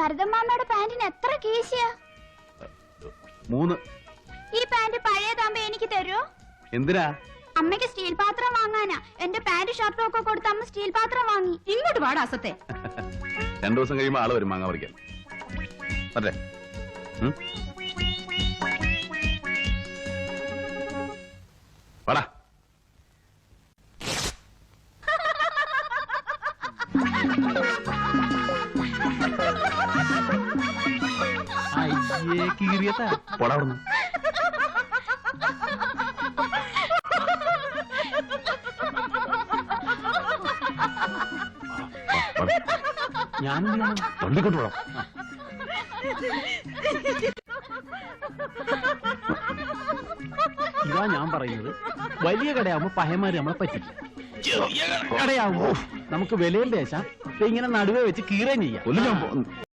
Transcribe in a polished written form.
ഭരതമ്മാമ്മയുടെ പാന്റിന് എത്ര കീശയാ? 3. ഈ പാന്റ് പഴയതാകുമ്പോ എനിക്ക് തരുമോ? എന്തിനാ? അമ്മയ്ക്ക് സ്റ്റീൽ പാത്രം വാങ്ങാനാ. എന്റെ പാന്റ് ഷർട്ടും ഒക്കെ കൊടുത്ത് അമ്മ സ്റ്റീൽ പാത്രം വാങ്ങി. ഇങ്ങോട്ട് പാടാ അസത്തെ. 2 ദിവസം കഴിയുമ്പോ ആള് വരും മാങ്ങ പറിക്കാൻ. അല്ലേ? വാടാ. പോടാ അവിടുന്ന്. ഞാനെന്ത് ചെയ്യണം? വണ്ടിക്കൊണ്ട് പോടാം. ഇതാ ഞാൻ പറയുന്നത്, വലിയ കടയാവുമ്പോ പഹയന്മാര് നമ്മളെ പറ്റില്ല. കടയാവുമ്പോ നമുക്ക് വിലയും പേശാം, ഇങ്ങനെ നടുവേ വെച്ച് കീറുകയും ചെയ്യാം.